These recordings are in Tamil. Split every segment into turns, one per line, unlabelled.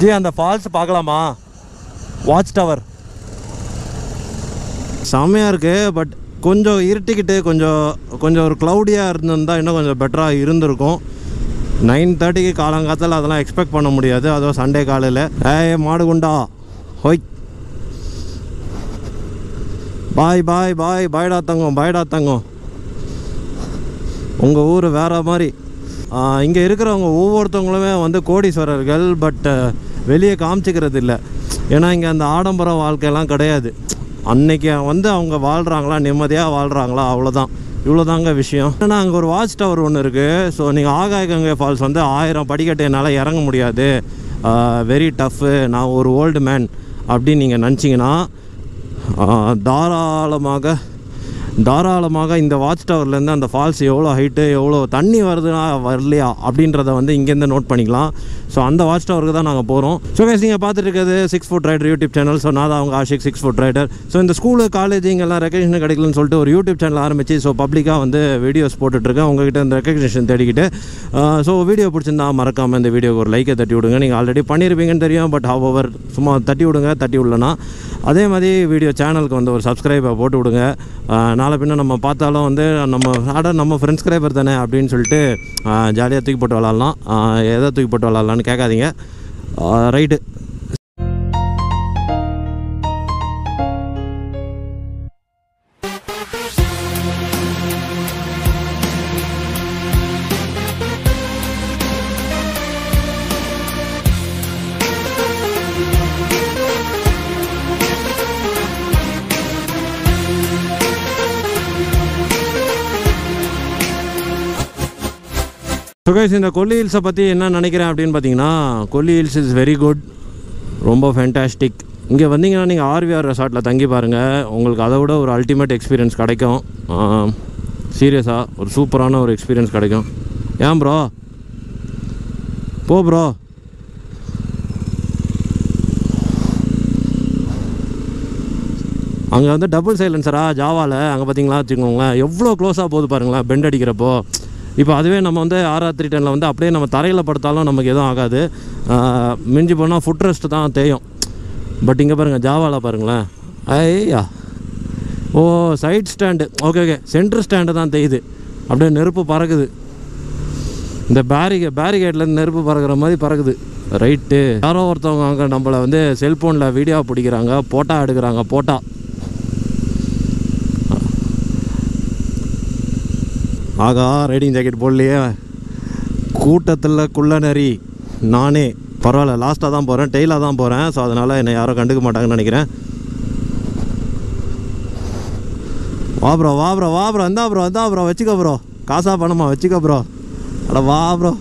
ஜி அந்த ஃபால்ஸ் பார்க்கலாமா? வாட்ச் டவர் செம்மையாக இருக்குது. பட் கொஞ்சம் இருட்டிக்கிட்டு கொஞ்சம் ஒரு க்ளவுடியாக இருந்திருந்தால் இன்னும் கொஞ்சம் பெட்டராக இருந்திருக்கும். 9:30க்கு காலங்காலத்தில் அதெல்லாம் எக்ஸ்பெக்ட் பண்ண முடியாது, அதுவும் சண்டே காலையில். மாடுகுண்டா ஹோய், பாய் பாய் பாய், பாய்டா தங்கம். உங்கள் ஊர் வேறு மாதிரி. இங்கே இருக்கிறவங்க ஒவ்வொருத்தவங்களுமே வந்து கோடீஸ்வரர்கள். பட் வெளியே காமிச்சிக்கிறது இல்லை. ஏன்னா இங்கே அந்த ஆடம்பர வாழ்க்கையெல்லாம் கிடையாது. அன்னைக்கு வந்து அவங்க வாழ்கிறாங்களா, நிம்மதியாக வாழ்கிறாங்களா, அவ்வளோதான். இவ்வளோதாங்க விஷயம். ஏன்னா அங்கே ஒரு வாட்ச் டவர் ஒன்று இருக்குது. ஸோ நீங்கள் ஆகாயகங்கை ஃபால்ஸ் வந்து 1000 படிக்கட்டு என்னால் இறங்க முடியாது, வெரி டஃப்பு, நான் ஒரு ஓல்டு மேன் அப்படின்னு நீங்கள் நினச்சிங்கன்னா தாராளமாக இந்த வாட்ச் டவர்லேருந்து அந்த ஃபால்ஸ் எவ்வளோ ஹைட்டு, எவ்வளோ தண்ணி வருதுன்னா வரலையா அப்படின்றத வந்து இங்கேருந்து நோட் பண்ணிக்கலாம். ஸோ அந்த வாட்ச் டவருக்கு தான் நாங்கள் போகிறோம். ஸோ கைஸ் நீங்கள் பார்த்துட்டு இருக்கிறது 6FootRider யூடியூப் சேனல். ஸோ நான் தான் அவங்க ஆஷிக் 6FootRider. ஸோ இந்த ஸ்கூலு காலேஜ் இங்கெல்லாம் ரெக்கக்னிஷன் கிடைக்கலன்னு சொல்லிட்டு ஒரு யூடியூப் சேனல் ஆரம்பிச்சு ஸோ பப்ளிக்காக வந்து வீடியோஸ் போட்டுட்ருக்கேன் உங்கள்கிட்ட இந்த ரெக்கக்னிஷன் தேடிக்கிட்டு. ஸோ வீடியோ பிடிச்சிருந்தா மறக்காமல் இந்த வீடியோக்கு ஒரு லைக்கை தட்டி விடுங்க. நீங்கள் ஆல்ரெடி பண்ணியிருப்பீங்கன்னு தெரியும், பட் ஹவர் சும்மா தட்டி விடுங்க. தட்டி விடலன்னா அதே மாதிரி வீடியோ சேனலுக்கு வந்து ஒரு சப்ஸ்கிரைபை போட்டு விடுங்க. நாளை பின்ன நம்ம பார்த்தாலும் வந்து நம்ம ஃப்ரெண்ட்ஸ்கிரைபர் தானே அப்படின்னு சொல்லிட்டு ஜாலியாக தூக்கி போட்டு விளாட்லாம். எதை தூக்கி போட்டு விளாட்லான்னு கேட்காதீங்க. ரைட்டு. ஸோ கைஸ் இந்த கொல்லி ஹில்ஸை பற்றி என்ன நினைக்கிறேன் அப்படின்னு பார்த்தீங்கன்னா, கொல்லி ஹில்ஸ் இஸ் வெரி குட், ரொம்ப ஃபேண்டாஸ்டிக். இங்கே வந்தீங்கன்னா நீங்கள் ஆர்விஆர் ரெசார்ட்டில் தங்கி பாருங்கள், உங்களுக்கு அதை விட ஒரு அல்டிமேட் எக்ஸ்பீரியன்ஸ் கிடைக்கும். சீரியஸாக ஒரு சூப்பரான ஒரு எக்ஸ்பீரியன்ஸ் கிடைக்கும். ஏன் ப்ரோ ப்ரோ அங்கே வந்து டபுள் சைலன்சரா ஜாவாவில் அங்கே பார்த்தீங்களா வச்சுக்கோங்களேன், எவ்வளோ க்ளோஸாக போகுது பாருங்களேன் பெண்ட் அடிக்கிறப்போ. இப்போ அதுவே நம்ம வந்து RR310 வந்து அப்படியே நம்ம தரையில் படுத்தாலும் நமக்கு எதுவும் ஆகாது, மிஞ்சி போனால் ஃபுட் ரெஸ்ட் தான் தேயும். பட் இங்கே பாருங்கள் ஜாவாவில் பாருங்களேன், ஐயா ஓ side stand, okay centre stand தான் தேயுது, அப்படியே நெருப்பு பறக்குது. இந்த பேரிகேட்லேருந்து நெருப்பு பறக்கிற மாதிரி பறக்குது. ரைட்டு. யாரோ ஒருத்தவங்க அங்கே நம்மளை வந்து செல்ஃபோனில் வீடியோ பிடிக்கிறாங்க, போட்டோ எடுக்கிறாங்க. ஆகா ரைடிங் ஜாக்கெட் போடலையே, கூட்டத்தில் குள்ள நரி நானே. பரவாயில்ல, லாஸ்ட்டாக தான் போகிறேன், டெய்லாக தான் போகிறேன். ஸோ அதனால் என்னை யாரும் கண்டுக்க மாட்டாங்கன்னு நினைக்கிறேன். வா ப்ரோ எந்தா ப்ரோ வச்சுக்கோ ப்ரோ, காசா பணமா வச்சுக்கோ ப்ரோ. அட வா ப்ரோ,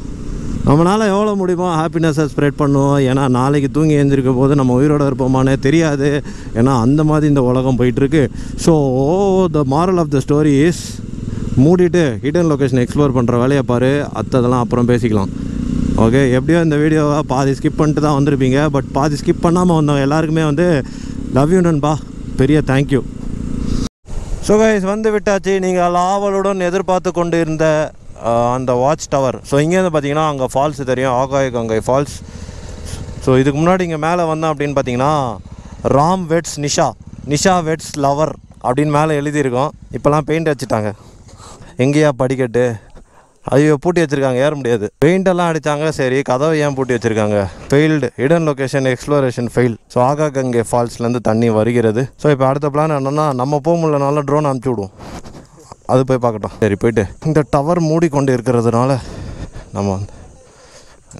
நம்மளால் எவ்வளோ முடியுமோ ஹாப்பினஸை ஸ்ப்ரெட் பண்ணுவோம். ஏன்னா நாளைக்கு தூங்கி எழுந்திருக்கும் போது நம்ம உயிரோடு இருப்போமானே தெரியாது. ஏன்னா அந்த மாதிரி இந்த உலகம் போயிட்டுருக்கு. So the moral of the story is, மூடிட்டு ஹிடன் லொக்கேஷன் எக்ஸ்ப்ளோர் பண்ணுற வேலையை பாரு, அதெல்லாம் அப்புறம் பேசிக்கலாம். ஓகே, எப்படியோ இந்த வீடியோவை பாதி ஸ்கிப் பண்ணிட்டு தான் வந்திருப்பீங்க. பட் பாதி ஸ்கிப் பண்ணாமல் வந்தவங்க எல்லாருக்குமே வந்து லவ் யூ நண்பா, பெரிய தேங்க்யூ. ஸோ கைஸ் வந்து விட்டாச்சு. நீங்கள் ஆவலுடன் எதிர்பார்த்து கொண்டு இருந்த அந்த வாட்ச் டவர். ஸோ இங்கேருந்து பார்த்தீங்கன்னா அங்கே ஃபால்ஸ் தெரியும், ஆகாயகங்கை ஃபால்ஸ். ஸோ இதுக்கு முன்னாடி இங்கே மேலே வந்தேன் அப்படின்னு பார்த்தீங்கன்னா ராம் வெட்ஸ் நிஷா வெட்ஸ் லவர் அப்படின்னு மேலே எழுதியிருக்கோம். இப்போலாம் பெயிண்ட் வச்சுட்டாங்க. எங்கேயா படிக்கட்டு, ஐயோ பூட்டி வச்சுருக்காங்க, ஏற முடியாது. பெயிண்டெல்லாம் அடித்தாங்க, சரி கதவை ஏன் பூட்டி வச்சுருக்காங்க? Failed, hidden location exploration fail. So Akayagangai ஃபால்ஸ்லேருந்து தண்ணி வருகிறது. ஸோ இப்போ அடுத்த பிளான் என்னென்னா, நம்ம போக முடியலனால ட்ரோன் அனுப்பிச்சி விடுவோம், அது போய் பார்க்கட்டும். சரி போய்ட்டு இந்த டவர் மூடிக்கொண்டு இருக்கிறதுனால நம்ம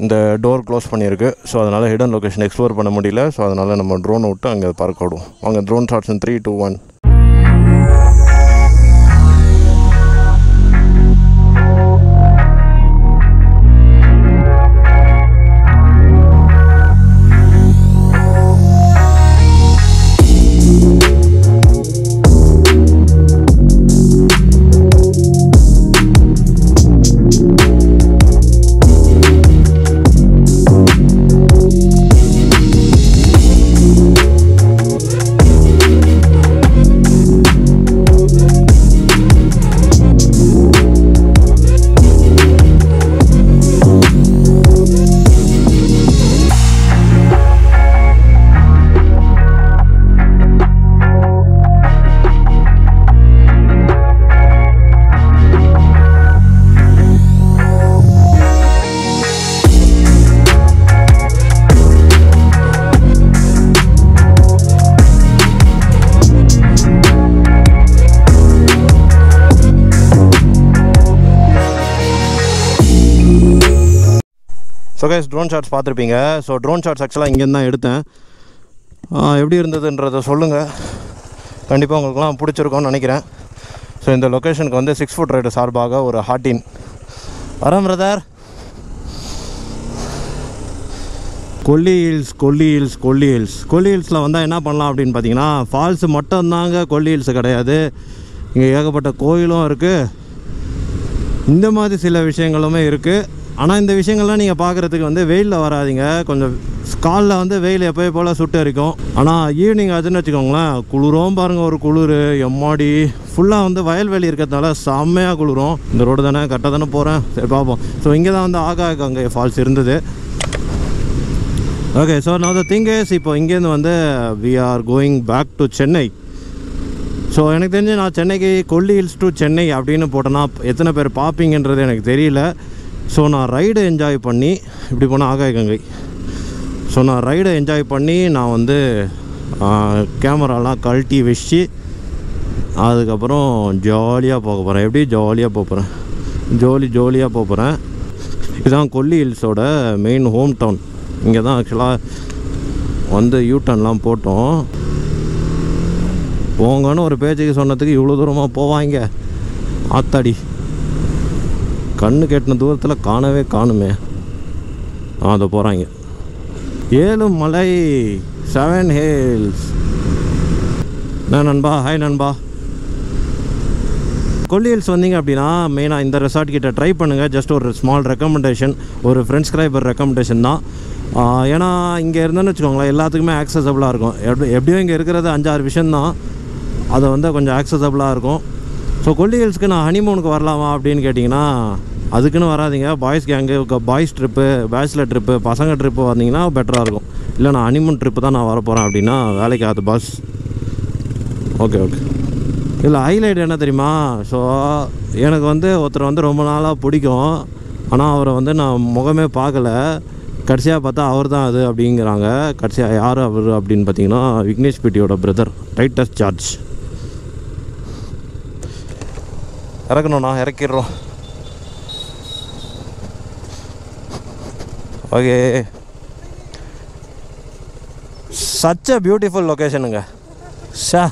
இந்த டோர் க்ளோஸ் பண்ணியிருக்கு. ஸோ அதனால் ஹிடன் லொக்கேஷன் எக்ஸ்ப்ளோர் பண்ண முடியல. ஸோ அதனால் நம்ம ட்ரோனை விட்டு அங்கே பறக்க விடுவோம். அங்கே ட்ரோன் ஷாட்ஸ் இன் 3, 2, 1. ஸோ கைஸ் ட்ரோன் ஷாட்ஸ் பார்த்துருப்பீங்க. ஸோ ட்ரோன் ஷாட்ஸ் ஆக்சுவலாக இங்கேருந்து தான் எடுத்தேன். எப்படி இருந்ததுன்றதை சொல்லுங்கள். கண்டிப்பாக உங்களுக்குலாம் பிடிச்சிருக்கோன்னு நினைக்கிறேன். ஸோ இந்த லொக்கேஷனுக்கு வந்து 6FootRider சார்பாக ஒரு ஹார்டின் வரேன் பிரதர். கொல்லி ஹில்ஸில் வந்தால் என்ன பண்ணலாம் அப்படின்னு பார்த்தீங்கன்னா, ஃபால்ஸ் மட்டும்தாங்க கொல்லி ஹில்ஸ் கிடையாது. இங்கே ஏகப்பட்ட கோயிலும் இருக்குது, இந்த மாதிரி சில விஷயங்களுமே இருக்குது. ஆனால் இந்த விஷயங்கள்லாம் நீங்கள் பார்க்குறதுக்கு வந்து வெயிலில் வராதிங்க. கொஞ்சம் காலில் வந்து வெயில் எப்போயே போல் சுட்டு இருக்கும். ஆனால் ஈவினிங் ஆச்சுன்னு வச்சுக்கோங்களேன், குளிரும் பாருங்கள். ஒரு குளிர் எம்மாடி, ஃபுல்லாக வந்து வயல்வெளி இருக்கிறதுனால செம்மையாக குளிரும். இந்த ரோடு தானே கரெக்டாக தானே போகிறேன். சரி பார்ப்போம். ஸோ இங்கே தான் வந்து அங்கே ஃபால்ஸ் இருந்தது. ஓகே, ஸோ நான் த திங் இஸ், இப்போ இங்கேருந்து வந்து we are going back to Chennai. So எனக்கு தெரிஞ்சு நான் சென்னைக்கு கொல்லி ஹில்ஸ் டு சென்னை அப்படின்னு போட்டேன்னா எத்தனை பேர் பார்ப்பீங்கன்றது எனக்கு தெரியல. ஸோ நான் ரைடை என்ஜாய் பண்ணி இப்படி போனால் கங்கை. ஸோ நான் ரைடை என்ஜாய் பண்ணி நான் வந்து கேமராலாம் கழட்டி வச்சு அதுக்கப்புறம் ஜாலியாக போக போகிறேன். எப்படி ஜாலியாக போகிறேன், ஜோலியாக போகிறேன். இதுதான் கொல்லி ஹில்ஸோட மெயின் ஹோம் டவுன். இங்கே தான் ஆக்சுவலாக வந்து யூட்டர்ன்லாம் போட்டோம். போங்கன்னு ஒரு பேச்சுக்கு சொன்னதுக்கு இவ்வளோ தூரமாக போவாங்க. ஆத்தாடி, கண்ணு கெட்டின தூரத்தில் காணவே காணுமே. அதை போகிறாங்க. 7 மலை 7 ஹில்ஸ். என்ன நண்பா, ஹாய் நண்பா. கொல்லி ஹில்ஸ் வந்தீங்க அப்படின்னா மெயினாக இந்த ரெசார்ட் கிட்ட ட்ரை பண்ணுங்கள். ஜஸ்ட் ஒரு ஸ்மால் ரெக்கமெண்டேஷன், ஒரு ஃப்ரெண்ட்ஸ்கிரைபர் ரெக்கமெண்டேஷன் தான். ஏன்னா இங்கே இருந்தோன்னு வச்சுக்கோங்களேன், எல்லாத்துக்குமே ஆக்சசபிளாக இருக்கும். எப்படியும் இங்கே இருக்கிறது 5-6 விஷயந்தான், அது வந்து கொஞ்சம் ஆக்சசபிளாக இருக்கும். ஸோ கொல்லி ஹில்ஸ்க்கு நான் ஹனிமூனுக்கு வரலாமா அப்படின்னு கேட்டிங்கன்னா அதுக்குன்னு வராதிங்க. Boys gang, boys trip, bachelor trip, பசங்க ட்ரிப்பு வந்தீங்கன்னா பெட்டராக இருக்கும். இல்லை நான் ஹனிமூன் ட்ரிப்பு தான் நான் வரப்போகிறேன் அப்படின்னா வேலைக்கு ஆகுது பாஸ். ஓகே. இதில் ஹைலைட் என்ன தெரியுமா? ஸோ எனக்கு வந்து ஒருத்தர் வந்து ரொம்ப நாளாக பிடிக்கும், ஆனால் அவரை வந்து நான் முகமே பார்க்கல. கடைசியாக பார்த்தா அவர் தான் அது அப்படிங்கிறாங்க. கடைசியாக யார் அவர் அப்படின்னு பார்த்தீங்கன்னா விக்னேஷ் பிட்டியோட பிரதர் டைட்டஸ் ஜார்ஜ். இறக்கணும்ண்ணா, இறக்கிடுறோம். ஓகே, சச் அ பியூட்டிஃபுல் லொக்கேஷனுங்க. ஷா